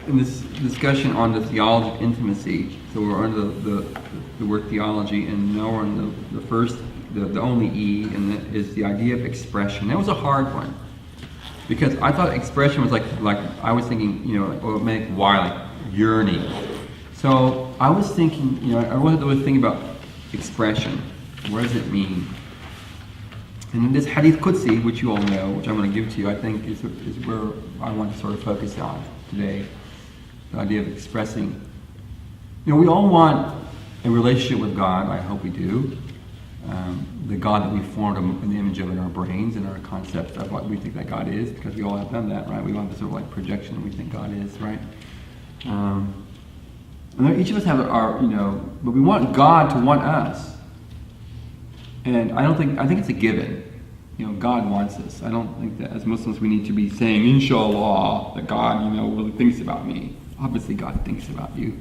in this discussion on the theology of intimacy, so we're under the word theology, and now we're on the first, the only E, and that is the idea of expression. That was a hard one, because I thought expression was like I was thinking, it meant like yearning. So I was thinking, I wanted to think about expression. What does it mean? And in this Hadith Qudsi, which you all know, which I'm going to give to you, I think is where I want to sort of focus on today. The idea of expressing. We all want a relationship with God. I hope we do. The God that we formed in the image of in our brains and our concepts of what we think that God is, because we all have done that, right? We want this sort of like projection that we think God is, right? And each of us have but we want God to want us. And I think it's a given. God wants us. I don't think that as Muslims we need to be saying, inshallah, that God, really thinks about me. Obviously God thinks about you,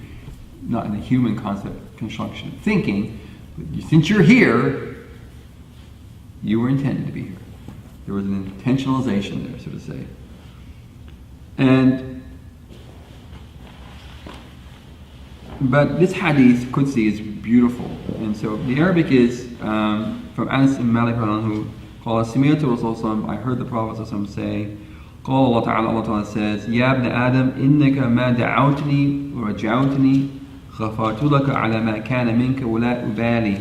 not in a human concept construction of thinking, but since you're here, you were intended to be here. There was an intentionalization there, so to say. But this hadith, Qudsi, is beautiful. And so the Arabic is from Anas ibn Malik who قال سمعت الرسول صلى الله عليه وسلم, I heard the Prophet صلى الله عليه وسلم say, قال الله تعالى, Allah Ta'ala says, يا ابن آدم إنك ما دعوتني ورجعتني غفرت لك على ما كان منك ولا أبالي.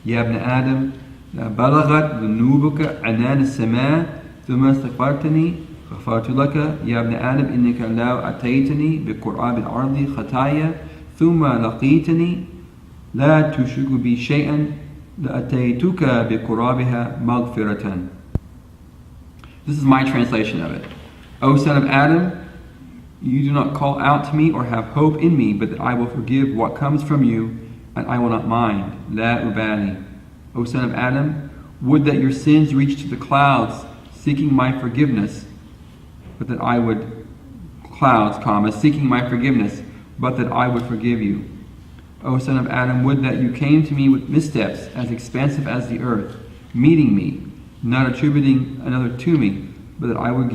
يا ابن آدم بلغت ذنوبك عنان السماء ثم استغفرتني غفرت لك. يا ابن آدم إنك لو أتيتني بقراب الأرض خطايا ثم لقيتني لا تشرك بي شيئا لأتيتك بقرابها مغفرة. This is my translation of it. O son of Adam, you do not call out to me or have hope in me, but that I will forgive what comes from you, and I will not mind. La ubali. O son of Adam, would that your sins reach to the clouds, seeking my forgiveness, but that I would seeking my forgiveness, but that I would forgive you. O son of Adam, would that you came to me with missteps as expansive as the earth, meeting me, not attributing another to me, but that I would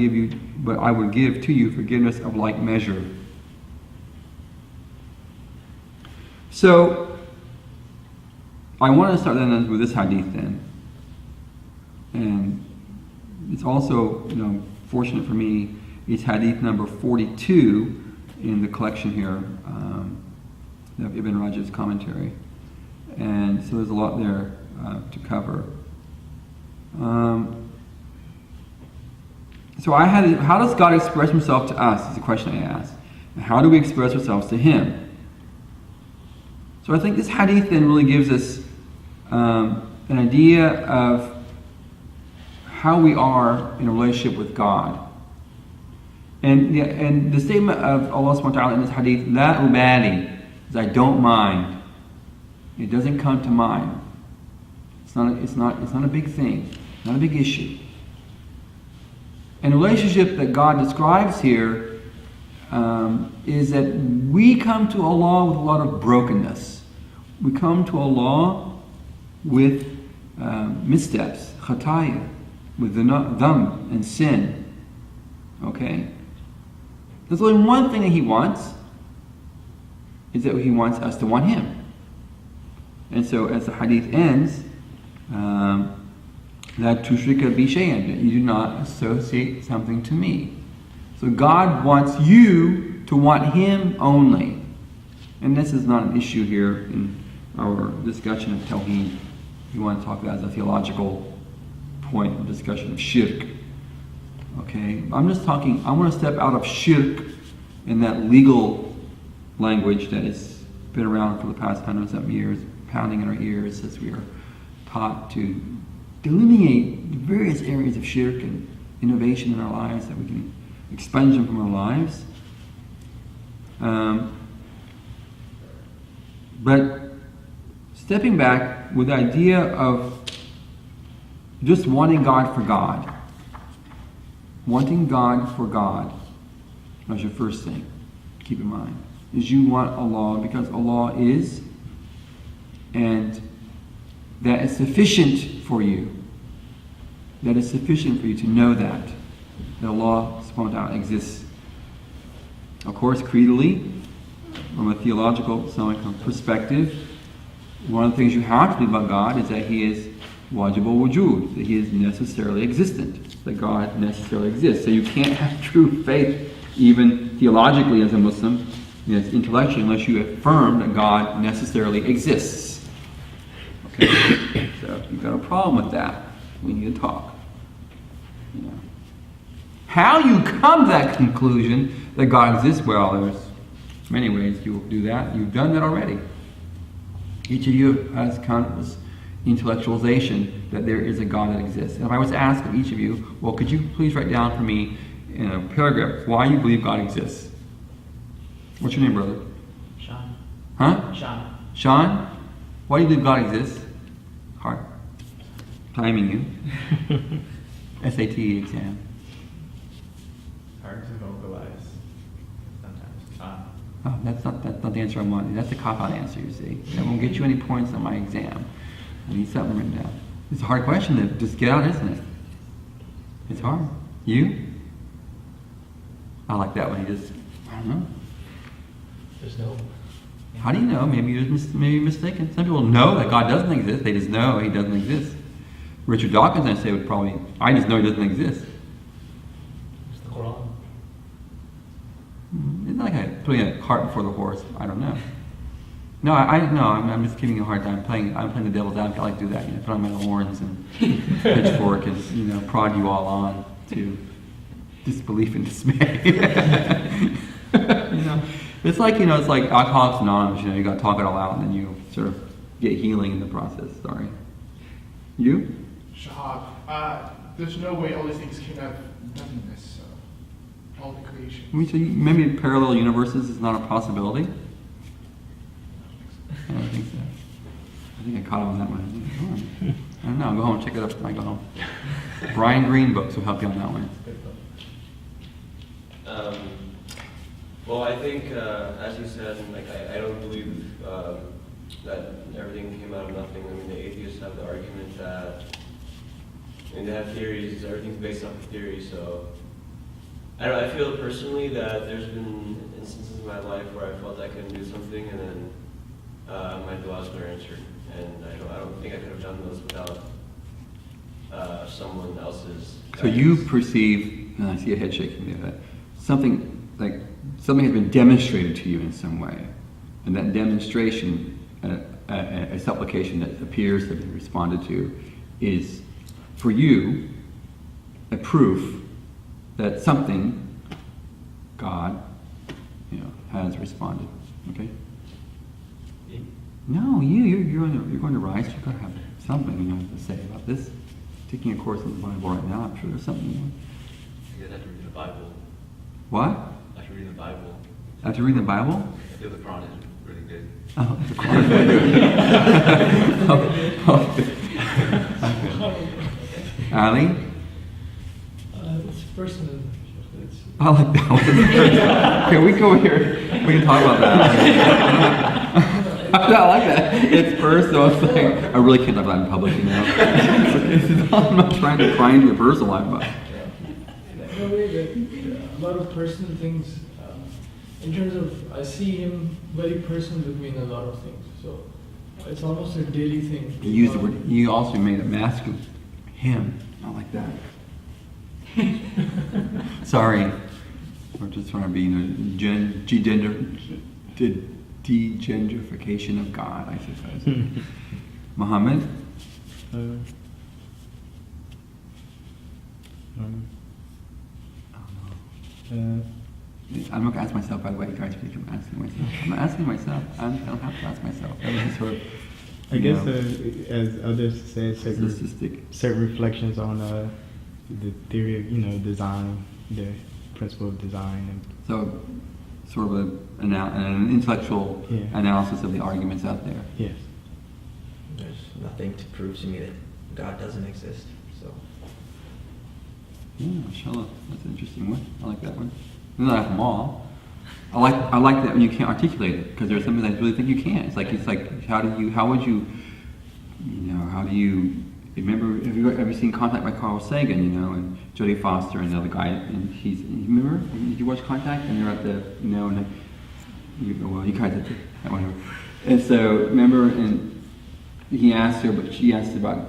give to you forgiveness of like measure. So I want to start then with this hadith then. And it's also, fortunate for me, it's hadith number 42 in the collection here of Ibn Rajab's commentary. And so there's a lot there to cover. So how does God express himself to us is the question I asked. And how do we express ourselves to him? So I think this hadith then really gives us an idea of how we are in a relationship with God. And the statement of Allah subhanahu wa ta'ala in this hadith, La ubali, is I don't mind. It doesn't come to mind. It's not a big thing, not a big issue. And the relationship that God describes here is that we come to Allah with a lot of brokenness. We come to Allah with missteps, khataya, with the dham and sin. Okay? There's only one thing that he wants, is that he wants us to want him. And so as the hadith ends, that tushrika bi shay'an, that you do not associate something to me. So God wants you to want him only. And this is not an issue here in our discussion of Tawheed. We want to talk about it as a theological point of discussion of shirk. Okay? I want to step out of shirk in that legal language that has been around for the past 100-something years, pounding in our ears as we are taught to delineate various areas of shirk and innovation in our lives, that we can expunge them from our lives. But stepping back with the idea of just wanting God for God. Wanting God for God. That's your first thing. Keep in mind. Is you want Allah because Allah is, and that is sufficient for you. That is sufficient for you to know that Allah subhanahu wa ta'ala exists. Of course, creedally, from a theological perspective, one of the things you have to believe about God is that He is wajib al-wujud, that He is necessarily existent, that God necessarily exists. So you can't have true faith, even theologically as a Muslim, yes, intellectually, unless you affirm that God necessarily exists. Okay? So if you've got a problem with that, we need to talk. You know. How you come to that conclusion that God exists, well, there's many ways you will do that. You've done that already. Each of you has kind of this intellectualization that there is a God that exists. And if I was to ask of each of you, well, could you please write down for me in a paragraph why you believe God exists? What's your name, brother? Sean. Huh? Sean. Sean? Why do you believe God exists? Hard. Timing you. SAT exam. Hard to vocalize sometimes. Oh, that's not the answer I want. That's a cop-out answer, you see. That won't get you any points on my exam. I need something written down. It's a hard question to just get out, isn't it? It's hard. You? I like that one. You just, I don't know. There's no. How do you know? Maybe you're mistaken. Some people know that God doesn't exist. They just know He doesn't exist. Richard Dawkins, I say, would probably, I just know He doesn't exist. It's the Quran. It's like putting a cart before the horse. I don't know. No, I'm just giving you a hard time. I'm playing the devil's advocate. I like to do that. Put on my horns and pitchfork and prod you all on to disbelief and dismay. It's like it's like Alcoholics Anonymous. You got to talk it all out, and then you sort of get healing in the process. Sorry. You? Shahab, there's no way all these things came out of nothingness. All the creation. So maybe parallel universes is not a possibility. I don't think so. I think I caught him on that one. I don't know. Go home and check it out when I go home. Brian Greene books will help you on that one. Well, I think, as you said, I don't believe that everything came out of nothing. I mean, the atheists have the argument that, they have theories, everything's based off of theory, so I feel personally that there's been instances in my life where I felt I couldn't do something, and then my du'as were answered, and I don't think I could have done those without someone else's guidance. So you perceive, and I see a head shaking there, that something has been demonstrated to you in some way, and that demonstration, a supplication that appears to have been responded to, is for you a proof that something, God, has responded. Okay. No, you're going to rise. You're going to have something to say about this. Taking a course in the Bible right now, I'm sure there's something. I have to read the Bible. What? I have to read the Bible. After reading the Bible? I feel the Quran is really good. Oh, the Quran. Okay. Ali? It's personal. I like that one. Okay, we go here. We can talk about that. I like that. It's personal. It's like, I really can't talk about it in public, I'm not trying to pry into your personal life, but. In a way that a lot of personal things, in terms of, I see him very personal with me in a lot of things. So it's almost a daily thing. You used the word, you also made it masculine. Him. I like that. Sorry. We're just trying to be, degenderification of God, I suppose. Muhammad? I'm not going to ask myself, by the way, guys. I'm asking myself. I'm not asking myself. I don't have to ask myself. That was just sort of, I guess, as others say, certain reflections on the theory of, design, the principle of design. And so, sort of an intellectual analysis of the arguments out there. Yes. There's nothing to prove to me that God doesn't exist, so. Yeah, mashallah. That's an interesting one. I like that one. I don't have them all. I like that when you can't articulate it, because there's something that I really think you can't. It's like how would you remember, have you ever seen Contact by Carl Sagan, and Jodie Foster and the other guy, and you remember? Did you watch Contact? And they're at the, you guys did, whatever. And so, remember, and he asked her, but she asked about,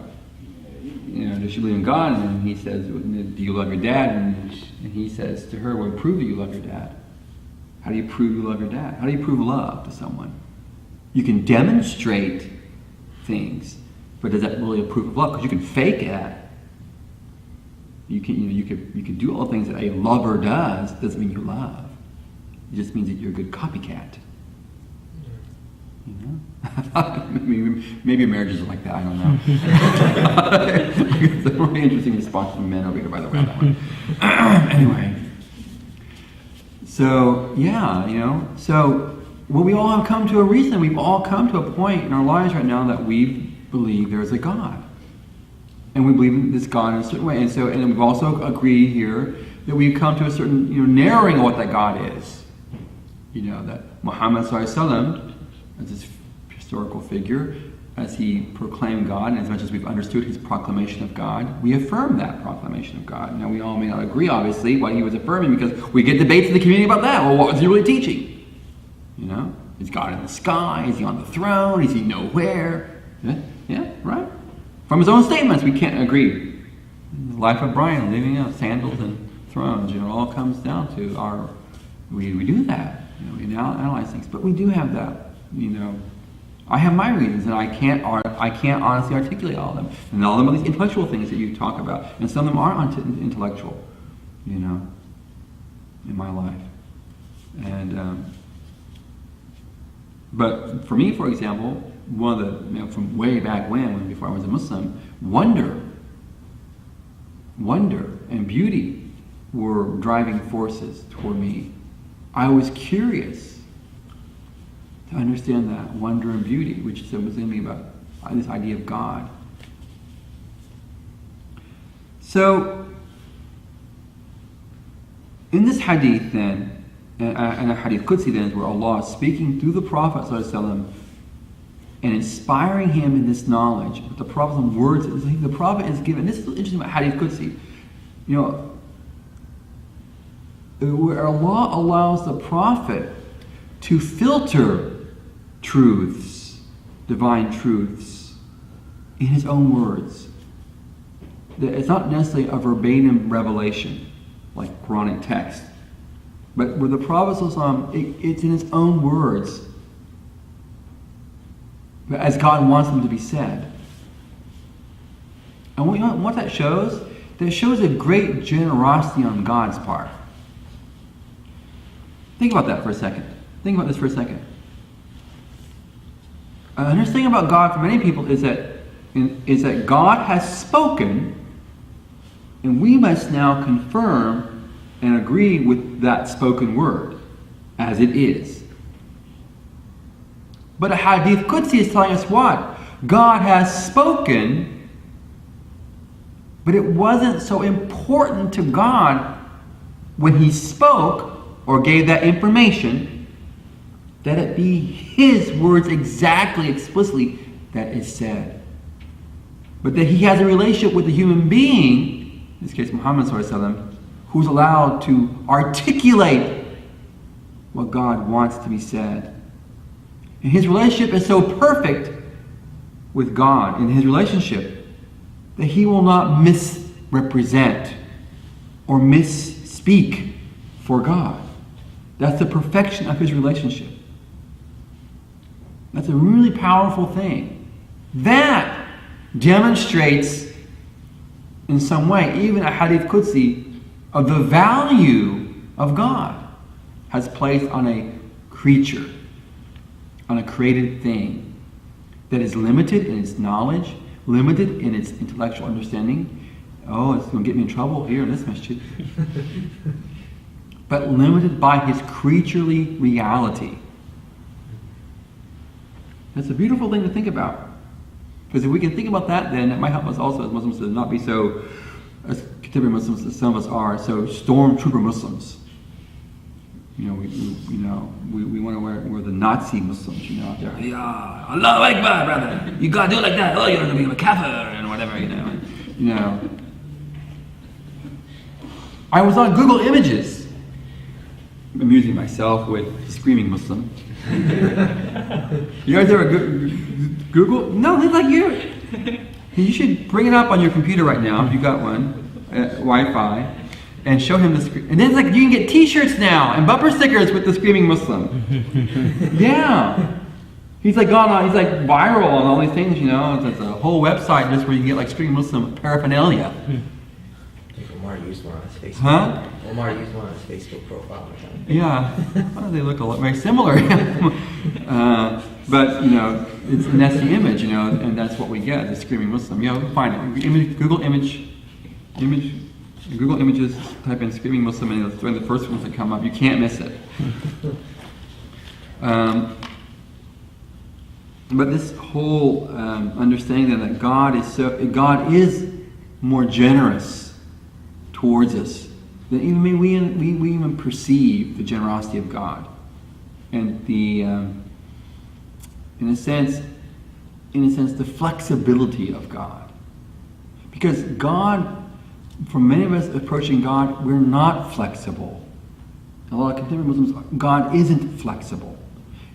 does she believe in God? And then he says, do you love your dad? And he says to her, well, prove that you love your dad. How do you prove you love your dad? How do you prove love to someone? You can demonstrate things, but is that really a proof of love? Because you can fake it. You can do all the things that a lover does. Doesn't mean you love. It just means that you're a good copycat. Maybe marriages are like that. I don't know. It's a really interesting response from men over here, by the way. On that one. Anyway, so so well, we all have come to a reason. We've all come to a point in our lives right now that we believe there is a God. And we believe in this God in a certain way. And so, and we've also agreed here that we've come to a certain, narrowing of what that God is. That Muhammad ﷺ, as this historical figure, as he proclaimed God, and as much as we've understood his proclamation of God, we affirm that proclamation of God. Now, we all may not agree, obviously, what he was affirming, because we get debates in the community about that. Well, what was he really teaching? Is God in the sky? Is he on the throne? Is he nowhere? Yeah, right? From his own statements, we can't agree. The life of Brian, living out sandals and thrones, it all comes down to we do that. We now analyze things, but we do have that. I have my reasons, and I can't honestly articulate all of them. And all of them are these intellectual things that you talk about, and some of them are intellectual, in my life. And but for me, for example, one of the from way back when before I was a Muslim, wonder and beauty were driving forces toward me. I was curious to understand that wonder and beauty, which was in me about this idea of God. So, in this hadith then, and a hadith Qudsi then, is where Allah is speaking through the Prophet ﷺ and inspiring him in this knowledge. But the Prophet's words, the Prophet is given, this is interesting about hadith Qudsi, where Allah allows the Prophet to filter truths, divine truths, in his own words. It's not necessarily a verbatim revelation, like Quranic text, but where the Prophet it's in his own words, but as God wants them to be said. And what that shows? That shows a great generosity on God's part. Think about that for a second. Think about this for a second. Understanding about God for many people is that God has spoken, and we must now confirm and agree with that spoken word as it is. But a hadith Qudsi is telling us what? God has spoken, but it wasn't so important to God when he spoke or gave that information that it be his words exactly, explicitly, that is said. But that he has a relationship with a human being, in this case Muhammad ﷺ, who's allowed to articulate what God wants to be said. And his relationship is so perfect with God in his relationship that he will not misrepresent or misspeak for God. That's the perfection of his relationship. That's a really powerful thing. That demonstrates in some way, even a hadith Qudsi, of the value of God has placed on a creature, on a created thing that is limited in its knowledge, limited in its intellectual understanding. Oh, it's going to get me in trouble here in this masjid. But limited by his creaturely reality. That's a beautiful thing to think about. Because if we can think about that, then it might help us also as Muslims to not be so, as contemporary Muslims as some of us are, so stormtrooper Muslims. We want to wear the Nazi Muslims, out there. Yeah, Allahu Akbar, brother. You gotta do it like that. Oh, you're gonna be a kafir and whatever, I was on Google Images, amusing myself with Screaming Muslim. You guys ever Google? No, he's like you. You should bring it up on your computer right now if you got one, Wi-Fi, and show him the screen. And then it's like you can get T-shirts now and bumper stickers with the Screaming Muslim. Yeah. He's like he's like viral on all these things, you know. It's a whole website just where you can get like Screaming Muslim paraphernalia. I think Omar used one on his Facebook. Huh? Omar used one on his Facebook profile. Yeah. Well, they look a lot very similar. But you know, that's the image, you know, and that's what we get, the Screaming Muslim. You know, find it. Google Images, type in Screaming Muslim, and it's one of the first ones that come up. You can't miss it. But this whole understanding that God is more generous towards us than even we even perceive the generosity of God, and the in a sense, the flexibility of God, because God, for many of us approaching God, we're not flexible. A lot of contemporary Muslims, God isn't flexible.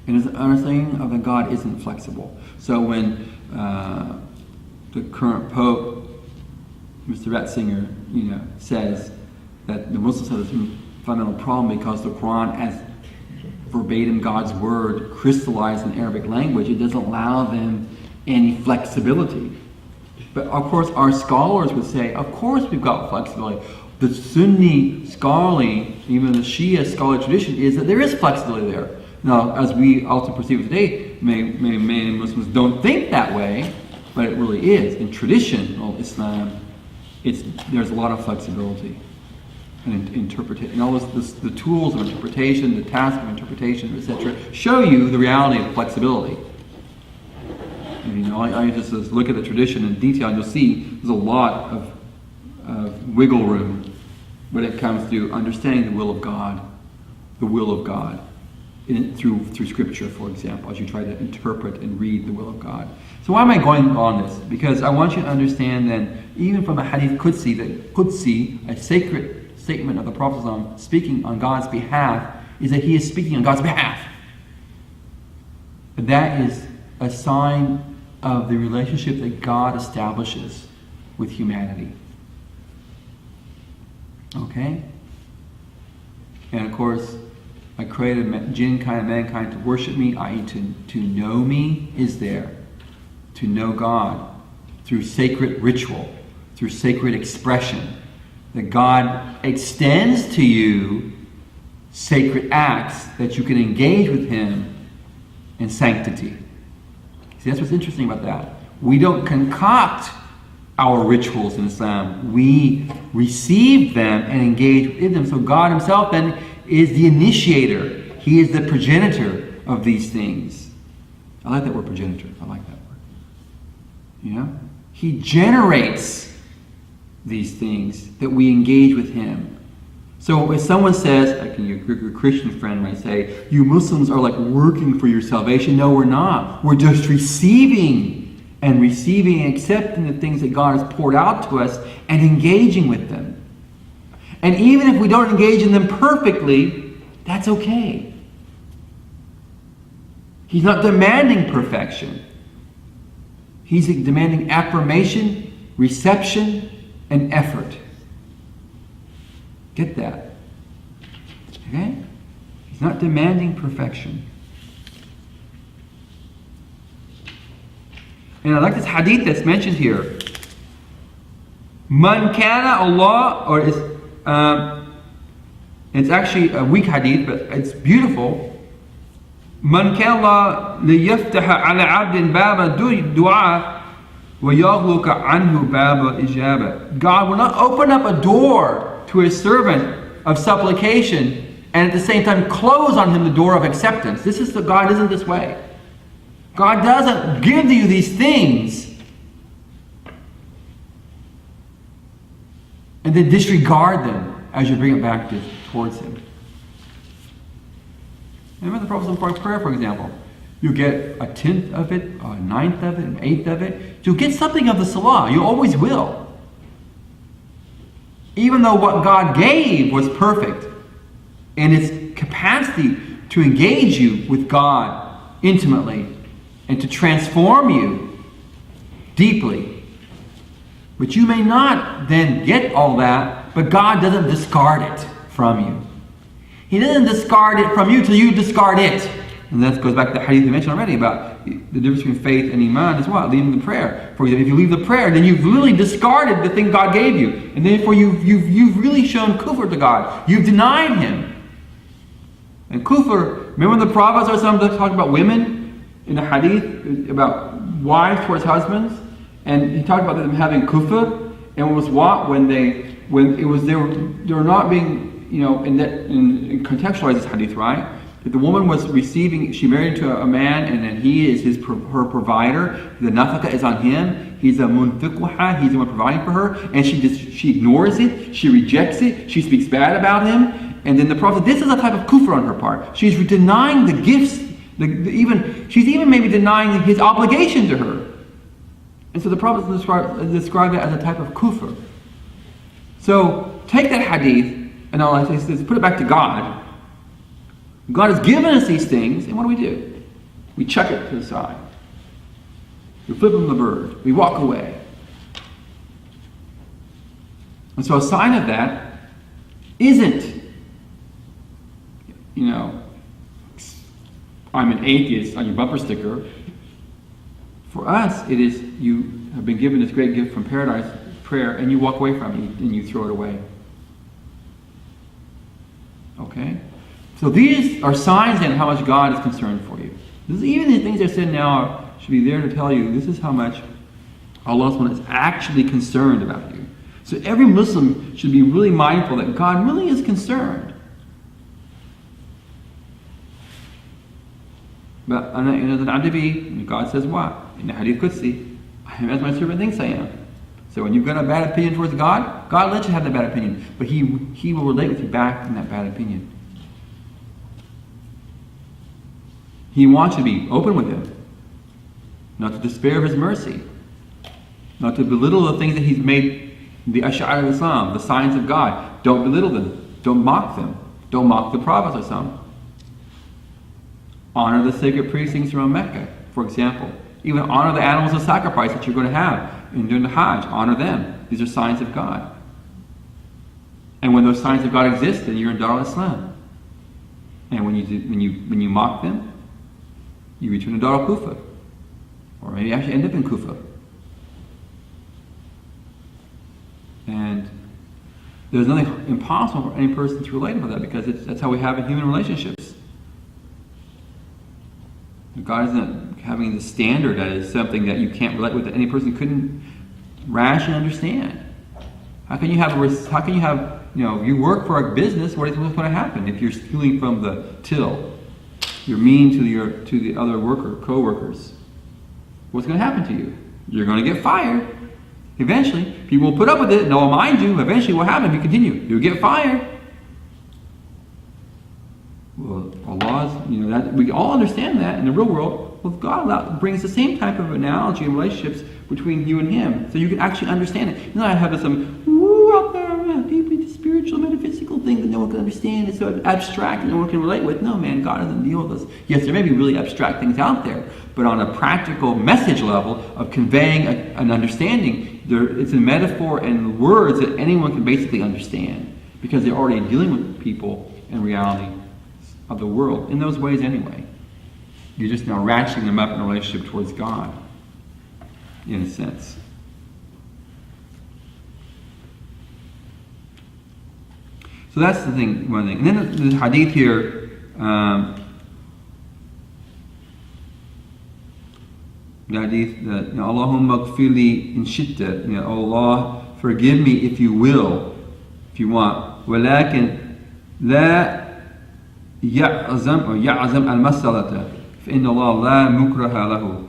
And his understanding of that God isn't flexible. So when the current Pope, Mr. Ratzinger, you know, says that the Muslims have this fundamental problem because the Quran, as verbatim God's word crystallized in Arabic language, it doesn't allow them any flexibility. But of course, our scholars would say, of course we've got flexibility. The Sunni scholarly, even the Shia scholarly tradition is that there is flexibility there. Now, as we also perceive it today, many Muslims don't think that way, but it really is. In traditional Islam, there's a lot of flexibility and interpretation, and all the tools of interpretation, the task of interpretation, etc., show you the reality of flexibility. And, you know, I just look at the tradition in detail, and you'll see there's a lot of wiggle room when it comes to understanding the will of God, through Scripture, for example, as you try to interpret and read the will of God. So why am I going on this? Because I want you to understand then, even from a hadith Qudsi, that Qudsi, a sacred statement of the Prophet ﷺ speaking on God's behalf, is that he is speaking on God's behalf. That is a sign of the relationship that God establishes with humanity. Okay? And of course, I created jinn kind of mankind to worship me, i.e. to know me, is there. To know God through sacred ritual, through sacred expression. That God extends to you sacred acts that you can engage with Him in sanctity. See, that's what's interesting about that. We don't concoct our rituals in Islam. We receive them and engage in them. So God Himself then is the initiator. He is the progenitor of these things. I like that word, progenitor. I like that word. You know? He generates these things that we engage with Him. So if someone says, like your Christian friend might say, you Muslims are like working for your salvation. No, we're not. We're just receiving and accepting the things that God has poured out to us and engaging with them. And even if we don't engage in them perfectly, that's okay. He's not demanding perfection. He's demanding affirmation, reception, and effort. Get that. Okay? He's not demanding perfection. And I like this hadith that's mentioned here. Man kana Allah, or it's actually a weak hadith, but it's beautiful. Man kana Allah liyaftaha ala abdin baba du'a wa yaghluqa anhu baba ijaba. God will not open up a door to a servant of supplication and at the same time close on him the door of acceptance. God isn't this way. God doesn't give you these things and then disregard them as you bring it back towards Him. Remember the Prophet's prayer, for example. You get a tenth of it, a ninth of it, an eighth of it. You'll get something of the salah. You always will. Even though what God gave was perfect in its capacity to engage you with God intimately and to transform you deeply. But you may not then get all that, but God doesn't discard it from you. He doesn't discard it from you till you discard it. And that goes back to the hadith we mentioned already about the difference between faith and iman is what? Leaving the prayer. For example, if you leave the prayer, then you've really discarded the thing God gave you. And therefore you've really shown kufr to God. You've denied Him. And kufr, remember when the Prophet talked about women in the hadith, about wives towards husbands? And he talked about them having kufr, and it was what? When they were not being, in contextualize this hadith, right? If the woman was receiving, she married to a man, and then he is her provider, the nafaka is on him, he's a munfiquha, he's the one providing for her, and she ignores it, she rejects it, she speaks bad about him, and then the Prophet, this is a type of kufr on her part. She's denying the gifts, she's even maybe denying his obligation to her. And so the Prophet described it as a type of kufr. So take that hadith, and all I say is put it back to God. God has given us these things, and what do? We chuck it to the side. We flip him the bird. We walk away. And so a sign of that isn't, I'm an atheist on your bumper sticker. For us, it is you have been given this great gift from paradise, prayer, and you walk away from it and you throw it away. Okay? So these are signs then how much God is concerned for you. Even the things I said now should be there to tell you this is how much Allah is actually concerned about you. So every Muslim should be really mindful that God really is concerned. But God says what? In the Hadith Qudsi, I am as my servant thinks I am. So when you've got a bad opinion towards God, God lets you have that bad opinion. But He will relate with you back in that bad opinion. He wants you to be open with Him. Not to despair of His mercy. Not to belittle the things that He's made, the Ash'ar of Islam, the signs of God. Don't belittle them. Don't mock them. Don't mock the prophets or some. Honor the sacred precincts around Mecca, for example. Even honor the animals of sacrifice that you're going to have during the Hajj. Honor them. These are signs of God. And when those signs of God exist, then you're in Dar al-Islam. And when you mock them, you return to Dar al-Kufa. Or maybe actually end up in Kufa. And there's nothing impossible for any person to relate with that, because that's how we have in human relationships. God isn't having the standard that is something that you can't relate with, that any person couldn't rationally understand. How can you have you work for a business, what's going to happen if you're stealing from the till? You're mean to the other co-workers. What's going to happen to you? You're going to get fired. Eventually, people will put up with it, and they'll mind you. Eventually, what happens? You continue. You'll get fired. Well, Allah's, that we all understand that in the real world. Well, God brings the same type of analogy and relationships between you and Him, so you can actually understand it. I have some out there, deeply spiritual, metaphysical thing that no one can understand. It's so abstract that no one can relate with. No, man, God doesn't deal with us. Yes, there may be really abstract things out there, but on a practical message level of conveying an understanding, it's a metaphor and words that anyone can basically understand, because they're already dealing with people in reality of the world in those ways anyway. You're just now ratcheting them up in a relationship towards God, in a sense. So that's the thing, one thing. And then the hadith here, the hadith that, Allahumma gfirli in shitta, Allah, forgive me if you will, if you want. وَلَكِنْ لَا يَعْزَمْ الْمَسَّلَةَ فَإِنَّ اللَّهَ لَا مُكْرَهَ لَهُ.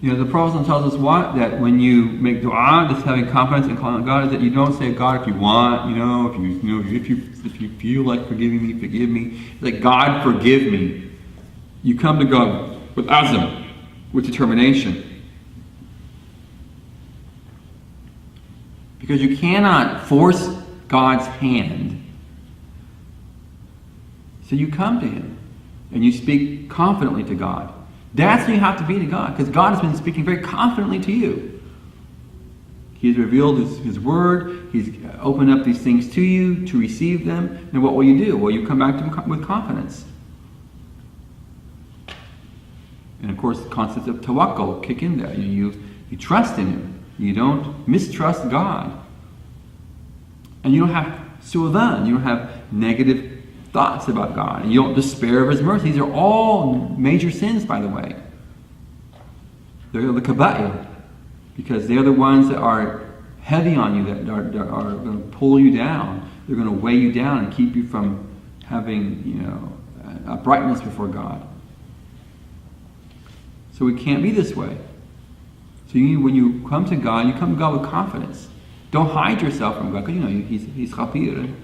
The Prophet tells us what? That when you make dua, just having confidence in calling God, is that you don't say, God, if you want, if you feel like forgiving me, forgive me. It's like, God, forgive me. You come to God with azm, with determination. Because Because you cannot force God's hand. So you come to Him and you speak confidently to God. That's when you have to be to God, because God has been speaking very confidently to you. He's revealed His Word. He's opened up these things to you to receive them. And what will you do? Well, you come back to Him with confidence. And of course, the concept of tawakkul kick in there. You trust in Him. You don't mistrust God. And you don't have su'adhan. You don't have negative thoughts about God. And you don't despair of His mercy. These are all major sins, by the way. They're the kaba'ir. Because they're the ones that are heavy on you, that are going to pull you down. They're going to weigh you down and keep you from having, uprightness before God. So we can't be this way. So when you come to God, you come to God with confidence. Don't hide yourself from God, because He's khabir,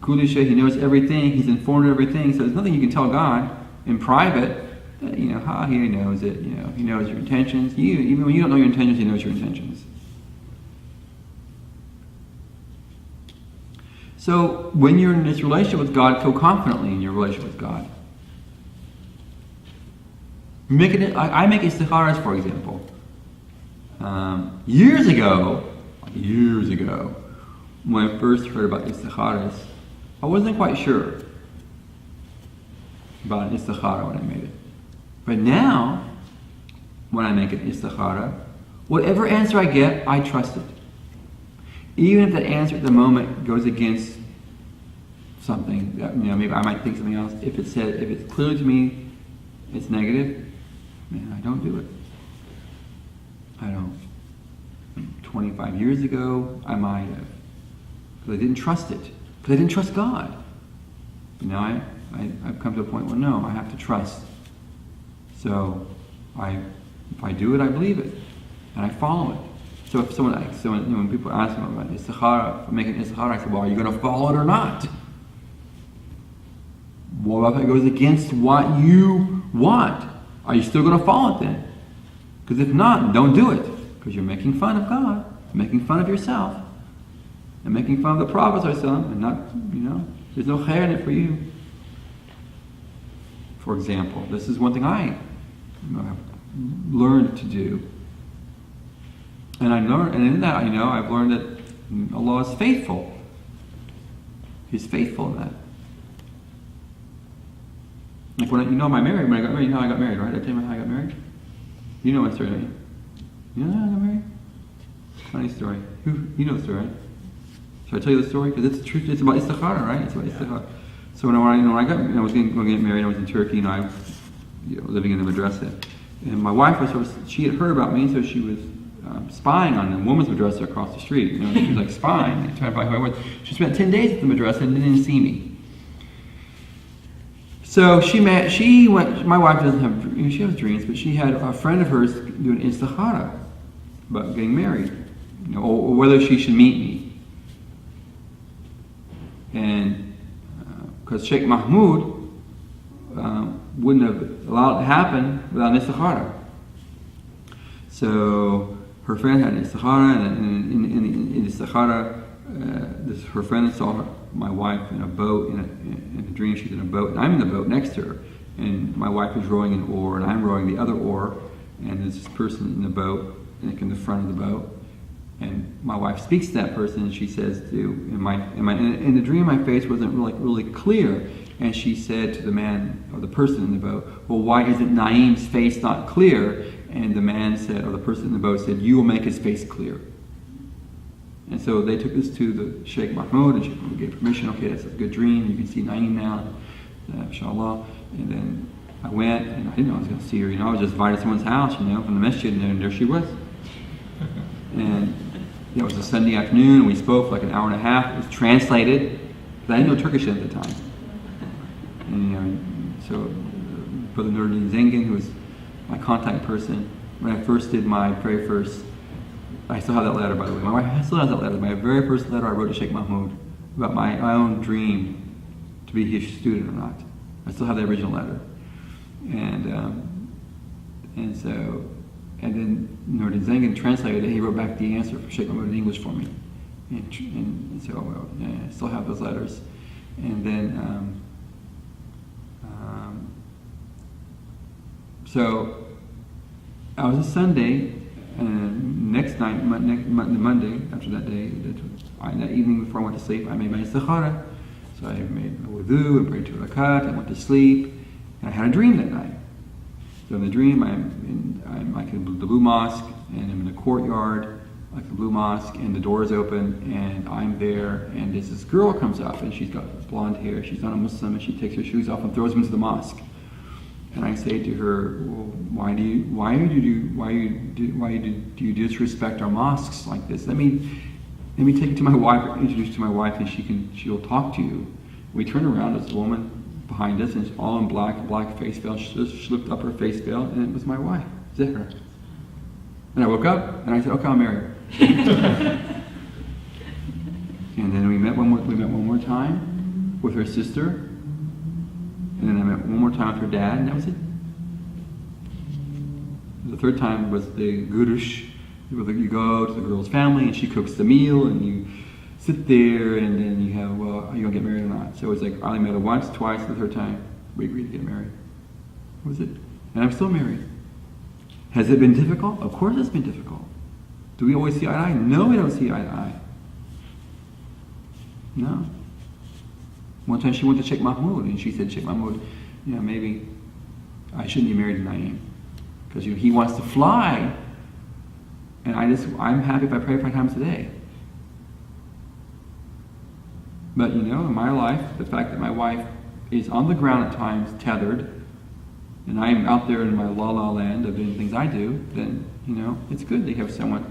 kulli shay. He knows everything. He's informed of everything. So there's nothing you can tell God in private. He knows it. He knows your intentions. Even when you don't know your intentions, He knows your intentions. So when you're in this relationship with God, feel confidently in your relationship with God. I make istikharas, for example. Years ago, when I first heard about istikharas, I wasn't quite sure about an istikhara when I made it. But now, when I make an istikhara, whatever answer I get, I trust it. Even if that answer at the moment goes against something that maybe I might think something else. If it's clear to me it's negative, I don't do it. I don't. 25 years ago, I might have, because I didn't trust it, because I didn't trust God. But now I've come to a point where no, I have to trust. So if I do it, I believe it, and I follow it. So when people ask me about istikhara, making istikhara, I say, well, are you going to follow it or not? What if it goes against what you want? Are you still going to follow it then? Because if not, don't do it. Because you're making fun of God, making fun of yourself, and making fun of the prophets or something, and not, there's no khair in it for you. For example, this is one thing I have learned to do. And in that, I've learned that Allah is faithful. He's faithful in that. Like when I got married, when I got married, right? I tell you how I got married? You know my story, don't you? You know how I got married? Funny story. You know the story, right? Should I tell you the story? Because it's the truth. It's about istikhara, right? It's about istikhara. So when I was going to get married, I was in Turkey, and I was living in the madrasa. And my wife she had heard about me, so she was spying on the woman's madrasa across the street. She was like spying, trying to find who I was. She spent 10 days at the madrasa and didn't see me. So my wife doesn't have, she has dreams, but she had a friend of hers doing istikhara about getting married, or whether she should meet me. And because Shaykh Mahmoud wouldn't have allowed it to happen without an istikhara. So her friend had an istikhara, and in istikhara, her friend saw my wife in a boat, in a dream she's in a boat, and I'm in the boat next to her, and my wife is rowing an oar, and I'm rowing the other oar, and there's this person in the boat, in the front of the boat, and my wife speaks to that person, and she says in the dream my face wasn't really clear, and she said to the man, or the person in the boat, well, why isn't Naeem's face not clear? And the man said, or the person in the boat said, you will make his face clear. And so they took this to the Shaykh Mahmoud, and Shaykh Mahmoud gave permission. Okay, that's a good dream. You can see Naeem now, inshallah. And then I went, and I didn't know I was going to see her. I was just invited to someone's house, from the masjid, and there she was. And it was a Sunday afternoon, and we spoke for like an hour and a half. It was translated, because I didn't know Turkish at the time. And so Brother Nuruddin Zengin, who was my contact person, when I first did my very first, I still have that letter, by the way. My wife still has that letter. My very first letter I wrote to Shaykh Mahmoud about my own dream to be his student or not. I still have the original letter. And And then Noor Zengen translated it. He wrote back the answer for Shaykh Mahmud in English for me. And so I still have those letters. And then, so I was a Sunday, and next night, Monday, after that day, that evening before I went to sleep, I made my istikhara. So I made a wudu and prayed 2 rakat, I went to sleep, and I had a dream that night. So in the dream, I'm like in the Blue Mosque, and I'm in the courtyard, like the Blue Mosque, and the door is open, and I'm there, and this girl comes up, and she's got blonde hair, she's not a Muslim, and she takes her shoes off and throws them into the mosque. And I say to her, well, why do you disrespect our mosques like this? Let me take you to my wife, introduce you to my wife, and she'll talk to you. We turn around, there's a woman behind us, and it's all in black face veil. She just lifted up her face veil, and it was my wife, Zihra. And I woke up, and I said, okay, I'll marry her. And then we met one more time with her sister. And then I met one more time with her dad, and that was it. The third time was the gurush. You go to the girl's family, and she cooks the meal, and you sit there, and then you have, well, are you going to get married or not? So it's like, I only met her once, twice, the third time, we agreed to get married. That was it. And I'm still married. Has it been difficult? Of course it's been difficult. Do we always see eye to eye? No, we don't see eye to eye. No. One time she went to Shaykh Mahmud, and she said, Shaykh Mahmud, maybe I shouldn't be married to Naeem, because he wants to fly, and I'm happy if I pray 5 times a day. But in my life, the fact that my wife is on the ground at times, tethered, and I'm out there in my la-la land of doing things I do, then, it's good to have someone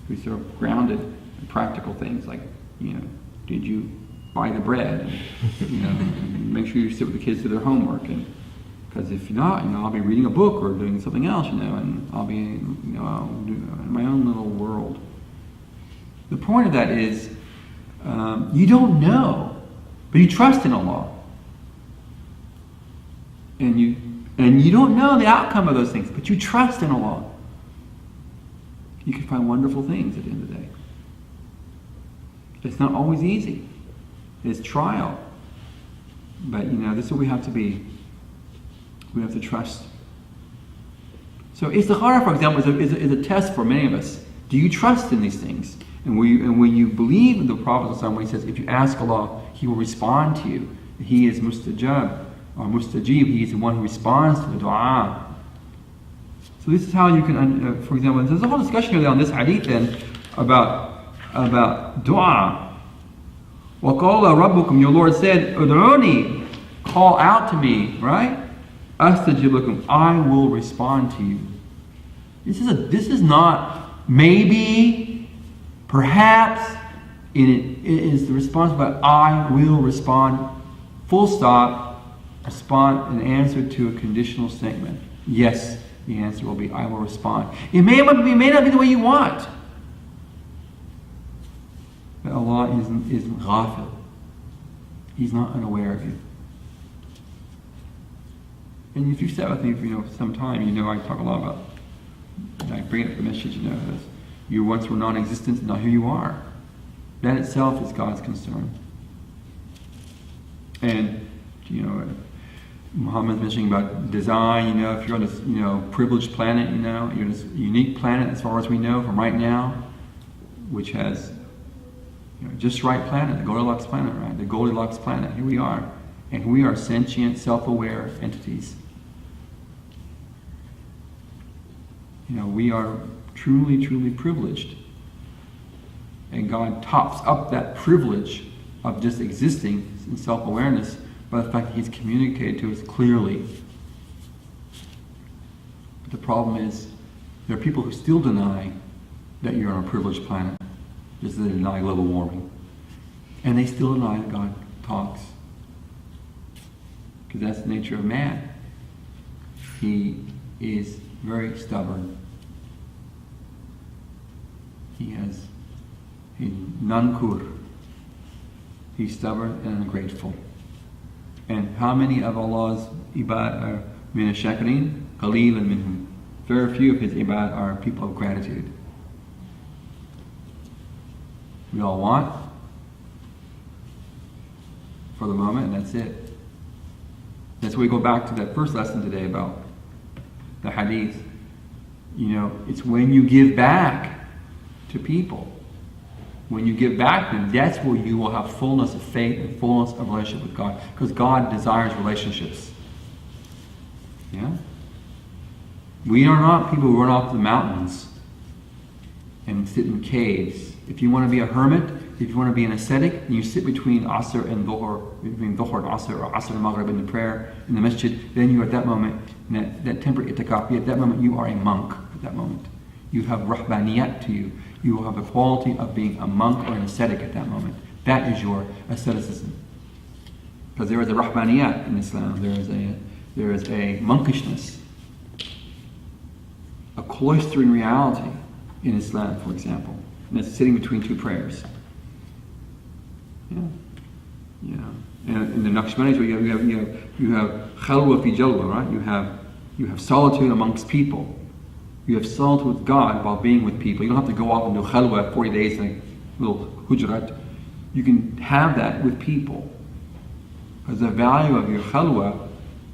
who's sort of grounded in practical things like, did you buy the bread, and make sure you sit with the kids to their homework, and because if not, I'll be reading a book or doing something else, and I'll be, I'll do in my own little world. The point of that is, you don't know, but you trust in Allah, and you don't know the outcome of those things, but you trust in Allah. You can find wonderful things at the end of the day. It's not always easy. It's trial. But this is what we have to be. We have to trust. So istikhara, for example, is a test for many of us. Do you trust in these things? And when you believe in the Prophet when he says, if you ask Allah, He will respond to you. He is mustajab, or mustajib. He is the one who responds to the dua. So this is how you can, for example, there's a whole discussion here on this hadith then about dua. وَقَالَ رَبُّكُمْ, your Lord said, Ud'uni, call out to me, right? أَسْتَجِبْ لَكُمْ, I will respond to you. This is not maybe, perhaps, it is the response, but I will respond, full stop, respond an answer to a conditional statement. Yes, the answer will be, I will respond. It may not be the way you want. But Allah is ghafil. He's not unaware of you. And if you've sat with me for some time, I talk a lot about, I bring up the message, as you once were non-existent, and now here you are. That itself is God's concern. And Muhammad's mentioning about design, if you're on this privileged planet, you're on this unique planet as far as we know from right now, which has just right planet, the Goldilocks planet, right? The Goldilocks planet, here we are. And we are sentient, self-aware entities. We are truly, truly privileged. And God tops up that privilege of just existing in self-awareness by the fact that He's communicated to us clearly. But the problem is, there are people who still deny that you're on a privileged planet. Just as they deny global warming. And they still deny that God talks. Because that's the nature of man. He is very stubborn. He has a nankur. He's stubborn and ungrateful. And how many of Allah's ibad are min ash-shakirin? Qaleelan minhum. very few of his ibad are people of gratitude. We all want for the moment, and that's it. That's why we go back to that first lesson today about the hadith. You know, it's when you give back to people. When you give back to them, that's where you will have fullness of faith and fullness of relationship with God. Because God desires relationships. Yeah? We are not people who run off the mountains and sit in caves. If you want to be a hermit, if you want to be an ascetic, and you sit between Asr and Dhuhr, between Dhuhr and Asr, or Asr and Maghrib in the prayer, in the masjid, then you are at that moment, in that temporary itikaf, at that moment you are a monk at that moment. You have rahbaniyat to you. You will have the quality of being a monk or an ascetic at that moment. That is your asceticism. Because there is a rahbaniyat in Islam. There is a monkishness, a cloistering reality in Islam, for example. And it's sitting between two prayers. Yeah. Yeah. And in the Naqshbandis, you have khalwa fi jalwa, right? You have solitude amongst people. You have solitude with God while being with people. You don't have to go off and do khalwa 40 days in a little hujrat. You can have that with people. Because the value of your khalwa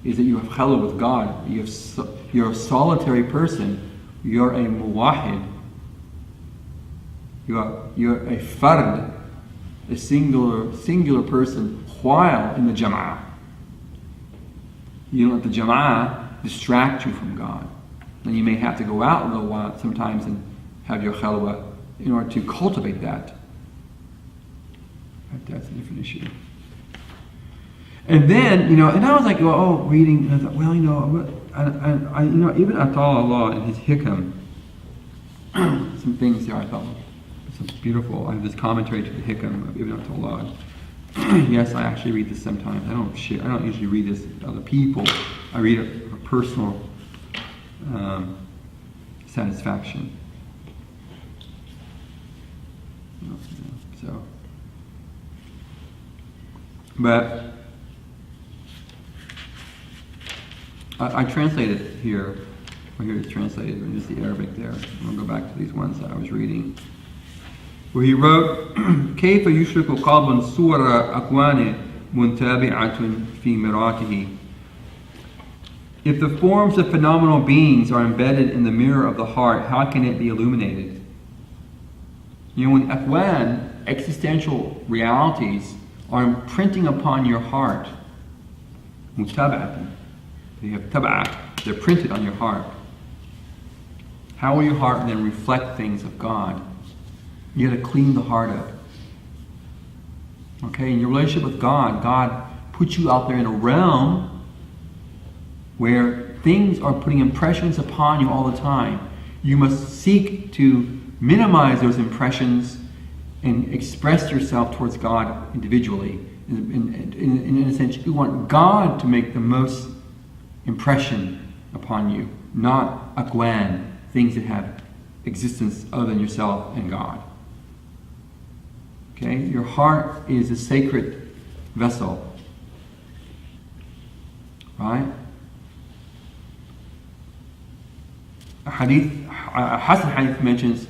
is that you have khalwa with God. You're a solitary person. You're a muwahid. You're a fard, a singular person while in the jama'ah. You don't let the jama'ah distract you from God. And you may have to go out a little while sometimes and have your khalwa in order to cultivate that. But that's a different issue. And then, and I was like, reading, and I thought, even Allah in his hikam, some things there I thought, it's beautiful. I have this commentary to the hikam of Ibn Attallah. Yes, I actually read this sometimes. I don't usually read this to other people. I read it for personal satisfaction. So, but I translated here. Here it's translated, and just the Arabic there. I'm going to go back to these ones that I was reading. Where he wrote, كيف يشرك قلب صور أكوان منتابعة في مراكه. If the forms of phenomenal beings are embedded in the mirror of the heart, how can it be illuminated? When akwan, existential realities, are imprinting upon your heart, mutaba'atan, they have taba'at, they're printed on your heart. How will your heart then reflect things of God? You got to clean the heart up. Okay, in your relationship with God, God puts you out there in a realm where things are putting impressions upon you all the time. You must seek to minimize those impressions and express yourself towards God individually. In a sense, you want God to make the most impression upon you, not akwan, things that have existence other than yourself and God. Okay? Your heart is a sacred vessel. Right? A Hasan hadith mentions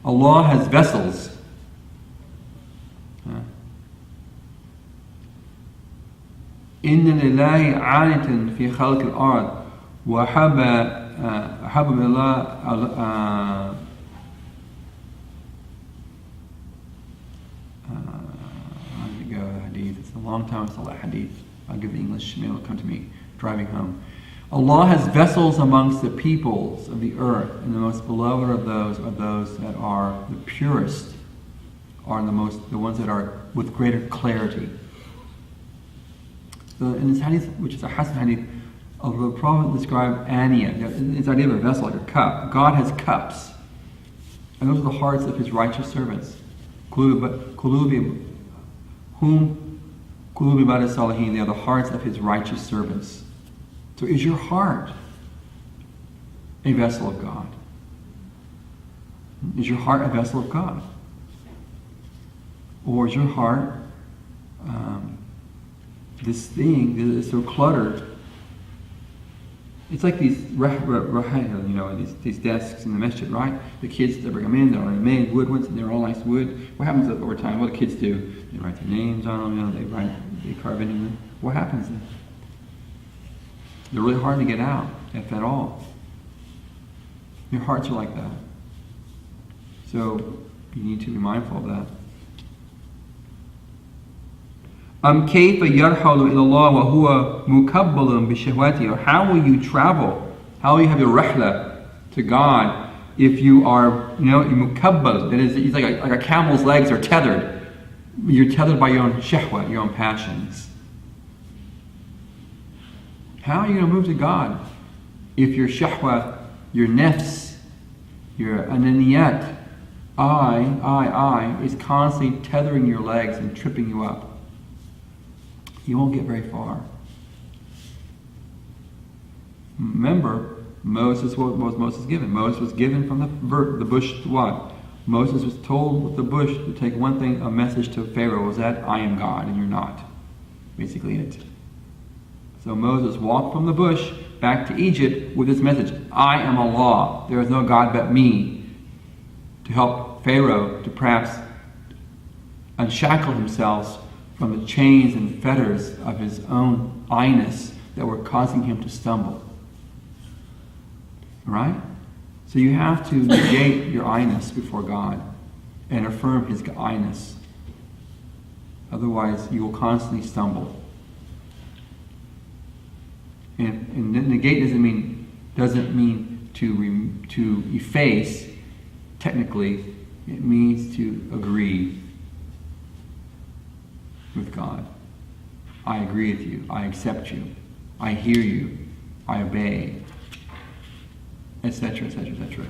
Allah has vessels. إن لله عانة في خلق الأرض وحب من الله how did it go, the hadith? It's a long time I saw that hadith. I'll give the English, maybe it'll come to me driving home. Allah has vessels amongst the peoples of the earth, and the most beloved of those are those that are the purest, are the ones that are with greater clarity. So in this hadith, which is a Hasan hadith, the Prophet described Aniya, this idea of a vessel, like a cup. God has cups, and those are the hearts of His righteous servants. Qulubi ba'da salihin, they are the hearts of His righteous servants. So is your heart a vessel of God? Is your heart a vessel of God? Or is your heart this thing that is so cluttered It's like these these desks in the masjid, right? The kids, they bring them in, they're already made, wood ones, and they're all nice wood. What happens over time? What do kids do? They write their names on them, they carve into them. What happens then? They're really hard to get out, if at all. Your hearts are like that. So you need to be mindful of that. كيف يرحل إلى الله وهو مكبل بشهواته? Or how will you travel? How will you have your rihla to God if you are, mukabbal? That is, it's like a camel's legs are tethered. You're tethered by your own shahwa, your own passions. How are you going to move to God if your shahwa, your nafs, your ananiyat, I, is constantly tethering your legs and tripping you up? You won't get very far. Remember, Moses, what was Moses given? Moses was given from the bush to what? Moses was told with the bush to take one thing, a message to Pharaoh was that I am God and you're not. Basically it. So Moses walked from the bush back to Egypt with this message, I am Allah, there is no God but me, to help Pharaoh to perhaps unshackle himself from the chains and fetters of his own I-ness that were causing him to stumble. Right? So you have to negate your I-ness before God and affirm His I-ness. Otherwise, you will constantly stumble. And negate doesn't mean to efface. Technically, it means to agree with God. I agree with you. I accept you. I hear you. I obey. Etc. etc. etc.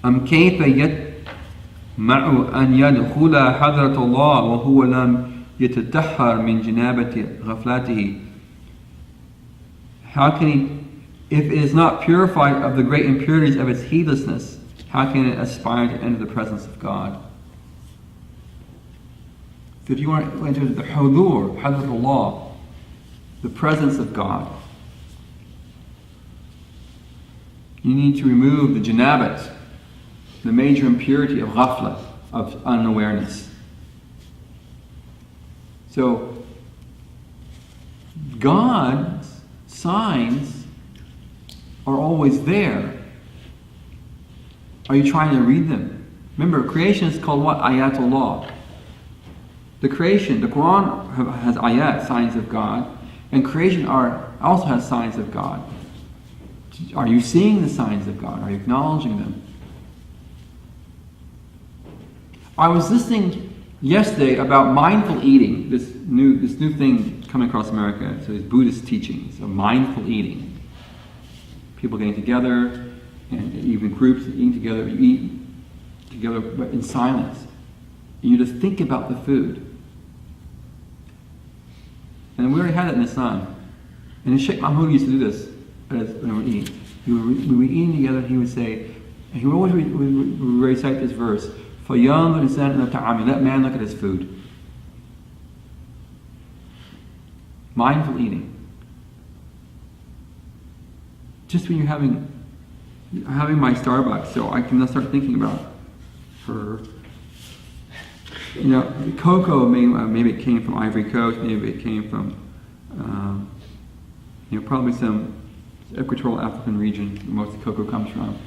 كيف يطمع أن يدخل حضرة الله وهو لم يتطهر من جنابة غفلته? How can he, if it is not purified of the great impurities of its heedlessness, how can it aspire to enter the presence of God? So if you want to enter the hudur, Hadratullah, the presence of God, you need to remove the janabat, the major impurity of ghafla, of unawareness. So, God's signs are always there. Are you trying to read them? Remember, creation is called what? Ayatullah. The creation, the Quran has ayat, signs of God, and creation also has signs of God. Are you seeing the signs of God? Are you acknowledging them? I was listening yesterday about mindful eating, this new thing coming across America. So it's Buddhist teachings of mindful eating. People getting together, and even groups eating together. You eat together, but in silence. And you just think about the food. And we already had that in Islam. And Shaykh Mahmoud used to do this when we were eating. We were eating together, and he would say, and he would always recite this verse, فَيَنْظُرْ الْإِنسَانُ إِلَى طَعَامِهِ, let man look at his food. Mindful eating. Just when you're having my Starbucks, so I can start thinking about her. Cocoa, maybe it came from Ivory Coast, maybe it came from, probably some equatorial African region where most of the cocoa comes from.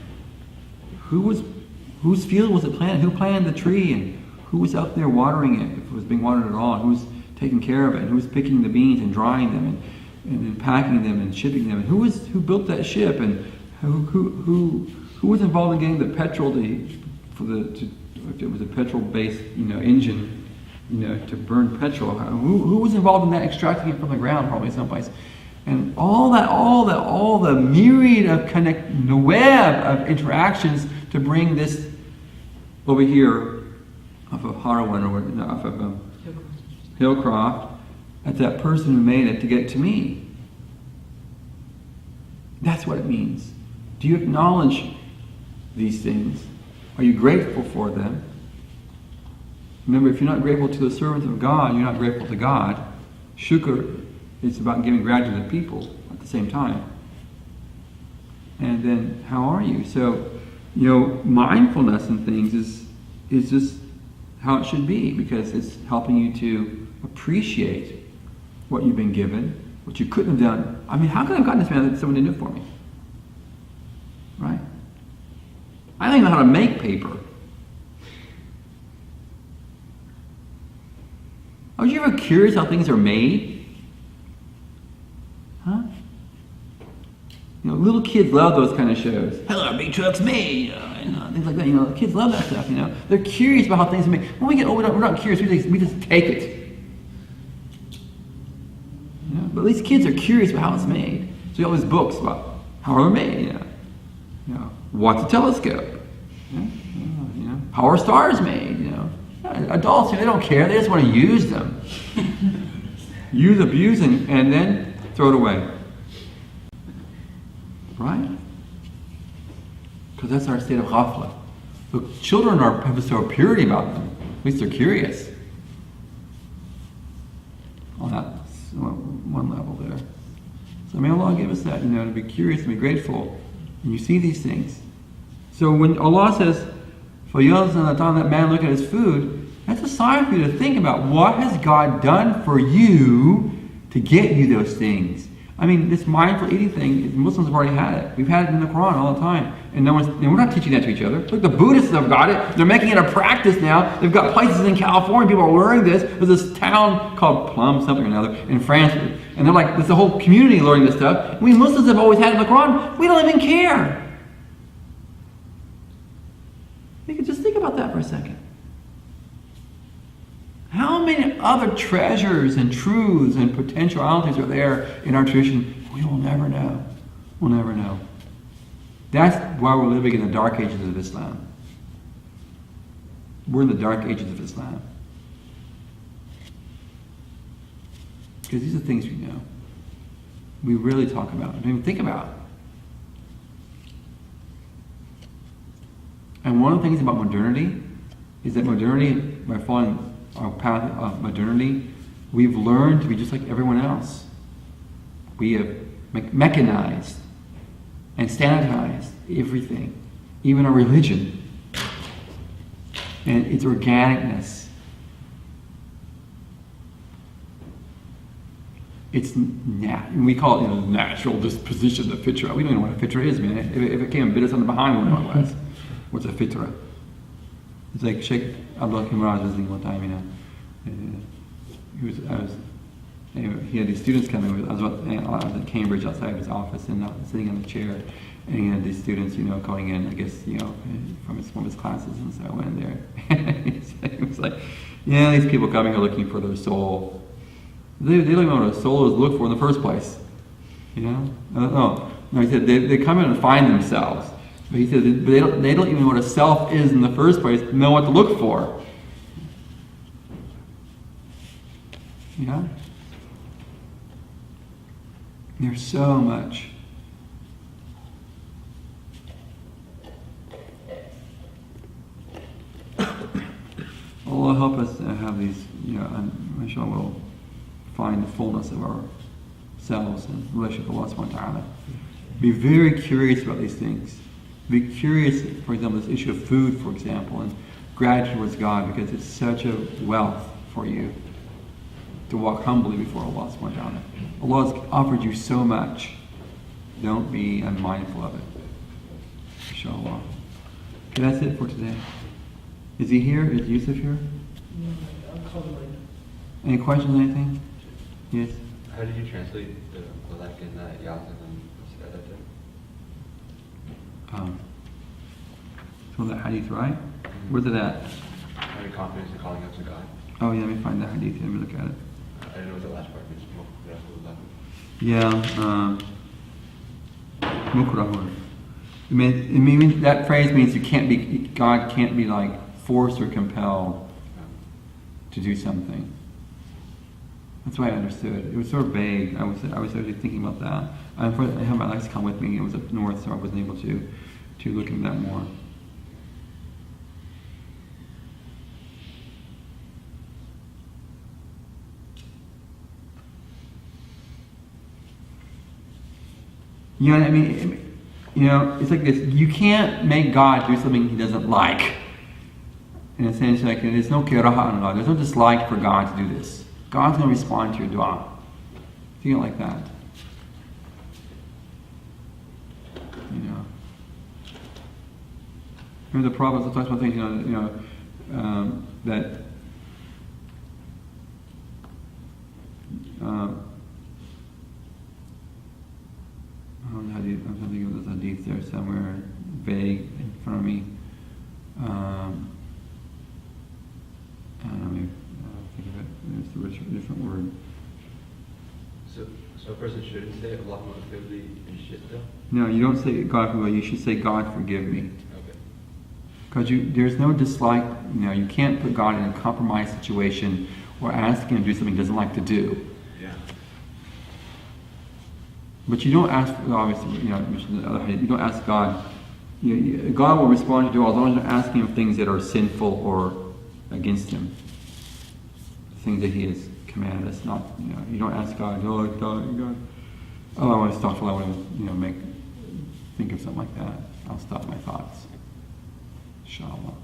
Whose field was it planted? Who planted the tree? And who was out there watering it, if it was being watered at all? And who was taking care of it? And who was picking the beans and drying them and packing them and shipping them? And who built that ship? And who was involved in getting the petrol if it was a petrol-based engine, to burn petrol? Who was involved in that, extracting it from the ground, probably someplace? And all the myriad of the web of interactions to bring this over here off of Harwan or off of Hillcroft at that person who made it to get to me. That's what it means. Do you acknowledge these things? Are you grateful for them? Remember, if you're not grateful to the servants of God, you're not grateful to God. Shukr it's about giving gratitude to people at the same time. And then, how are you? So, mindfulness and things is just how it should be, because it's helping you to appreciate what you've been given, what you couldn't have done. I mean, how could I have gotten this man that someone didn't do it for me? Right? I don't even know how to make paper. Are you ever curious how things are made? Huh? Little kids love those kind of shows. Hello, big truck's made, things like that. Kids love that stuff. They're curious about how things are made. When we get older, we're not curious. We just take it. But at least kids are curious about how it's made. So you have all these books about how they're made. What's a telescope? How are stars made? Adults, they don't care. They just want to use them. Use, abuse, and then throw it away. Right? Because that's our state of ghafla. Look, children have a sort of purity about them. At least they're curious. On that one level there. So may Allah give us that, to be curious and be grateful. And you see these things. So when Allah says, for yours and the time that man look at his food, that's a sign for you to think about what has God done for you to get you those things. I mean, this mindful eating thing, Muslims have already had it. We've had it in the Quran all the time. And we're not teaching that to each other. Look, the Buddhists have got it. They're making it a practice now. They've got places in California, people are learning this. There's this town called Plum, something or another, in France. And they're like, there's a whole community learning this stuff. We Muslims have always had it in the Quran. We don't even care. You can just think about that for a second. How many other treasures and truths and potentialities are there in our tradition? We will never know. We'll never know. That's why we're living in the dark ages of Islam. We're in the dark ages of Islam. Because these are things we know. We really talk about. Don't even think about. And one of the things about modernity is that modernity, by following our path of modernity, we've learned to be just like everyone else. We have mechanized and sanitized everything, even our religion, and its organicness. It's we call it natural disposition, the fitra. We don't even know what a fitra is, man. If it came and bit us on the behind, we don't know what it was. What's a fitra? It's like Shaykh Abdul Wali was visiting one time, he had these students coming. I was at Cambridge outside of his office and sitting on the chair, and he had these students, going in, I guess, from his classes, and so I went in there. He was like, these people coming here looking for their soul. They don't even know what a soul is to look for in the first place. No, he said they come in and find themselves. But he says they don't even know what a self is in the first place, know what to look for. There's so much. Allah help us to have these, and inshallah we'll find the fullness of ourselves and relationship with Allah subhanahu wa ta'ala. Be very curious about these things. Be curious, for example, this issue of food, for example, and gratitude towards God, because it's such a wealth for you to walk humbly before Allah subhanahu wa ta'ala. Allah has offered you so much. Don't be unmindful of it. Inshallah. Okay, that's it for today. Is he here? Is Yusuf here? No, I'll call him later. Any questions, anything? Yes? How did you translate the Malak and Yazan and Sadatan? So the hadith, right? Where's it at? Having confidence in calling out to God. Oh yeah, let me find that hadith. Let me look at it. I don't know what the last part means. Yeah, mukrahun. It means that phrase means God can't be like forced or compelled to do something. That's why I understood. It was sort of vague. I was actually thinking about that. I had my lexicon with me. It was up north, so I wasn't able to look into that more. You know what I mean? You know, it's like this. You can't make God do something He doesn't like. In a sense, like there's no kiraha on God. There's no dislike for God to do this. God's going to respond to your dua. Think it like that. You know. Remember the Prophet talks about things, that I'm trying to think of this hadith there somewhere vague in front of me. I don't know, maybe I'll think of it. There's a different word. So a person shouldn't say Allahumma ghfirli and shit though? No, you don't say God forgive me. You should say God forgive me. Okay. Because there's no dislike. You can't put God in a compromised situation or ask Him to do something He doesn't like to do. Yeah. But you don't ask, obviously, you don't ask God. God will respond to you as long as you're asking Him things that are sinful or against Him. Things that He has commanded us not. You don't ask God. God. I want to stop. I want to think of something like that. I'll stop my thoughts. Inshallah.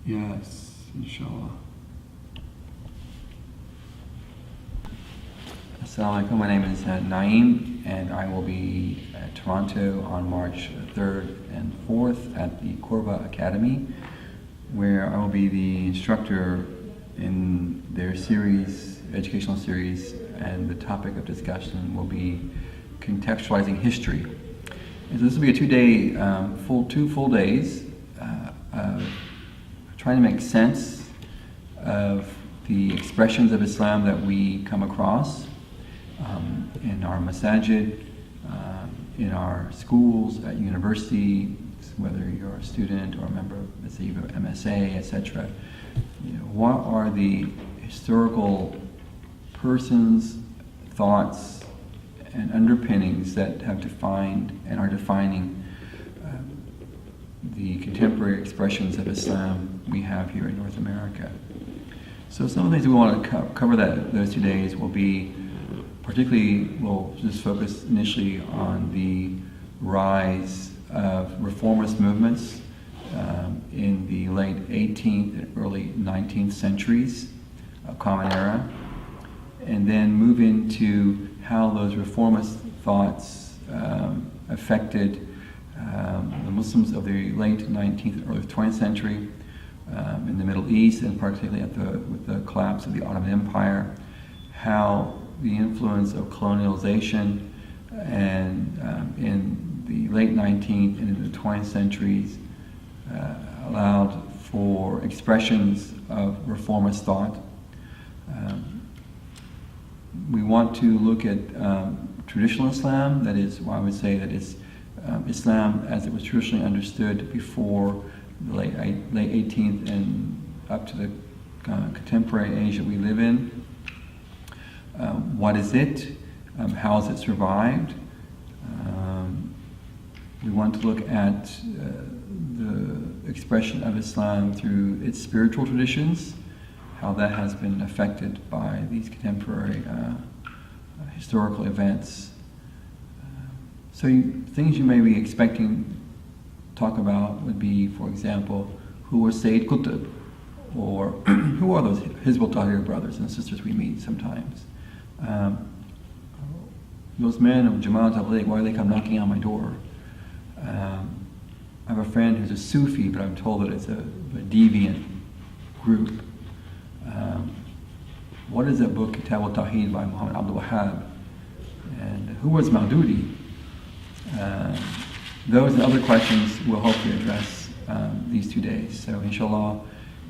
Yes, inshallah. Assalamu alaikum. My name is Naeem, and I will be at Toronto on March 3rd and 4th at the Korba Academy, where I will be the instructor in their educational series, and the topic of discussion will be contextualizing history. And so this will be a 2-day, two full days, trying to make sense of the expressions of Islam that we come across in our masajid, in our schools, at university, whether you're a student or a member of, let's say, MSA, etc. What are the historical persons, thoughts, and underpinnings that have defined and are defining the contemporary expressions of Islam we have here in North America? So some of the things we want to cover those 2 days will be, particularly, we'll just focus initially on the rise of reformist movements in the late 18th and early 19th centuries of Common Era, and then move into how those reformist thoughts affected the Muslims of the late 19th and early 20th century in the Middle East, and particularly with the collapse of the Ottoman Empire, how the influence of colonialization and in the late 19th and into the 20th centuries allowed for expressions of reformist thought. We want to look at traditional Islam, that is, I would say that it's Islam as it was traditionally understood before the late 18th and up to the contemporary age that we live in. What is it? How has it survived? We want to look at the expression of Islam through its spiritual traditions, how that has been affected by these contemporary historical events. So things you may be expecting to talk about would be, for example, who was Sayyid Qutb, or who are those Hizb ut-Tahrir brothers and sisters we meet sometimes? Those men of Jamaat al-Tabligh, why do they come knocking on my door? I have a friend who's a Sufi, but I'm told that it's a deviant group. What is that book, Kitab al-Tawheed by Muhammad Abdul Wahab? And who was Maududi? Those and other questions we'll hopefully address these 2 days. So inshallah,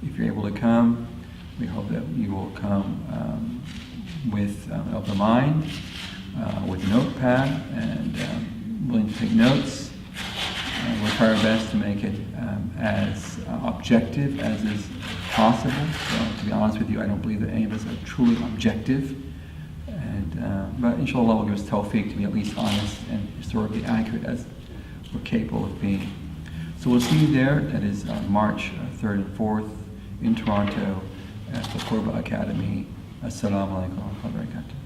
if you're able to come, we hope that you will come with an open mind, with a notepad, and willing to take notes. We'll try our best to make it as objective as is possible. So, to be honest with you, I don't believe that any of us are truly objective. But inshallah will give us tawfiq to be at least honest and historically accurate as we're capable of being. So we'll see you there. That is March 3rd and 4th in Toronto at the Korba Academy. Assalamu alaikum wa rahmatullahi wa barakatuh.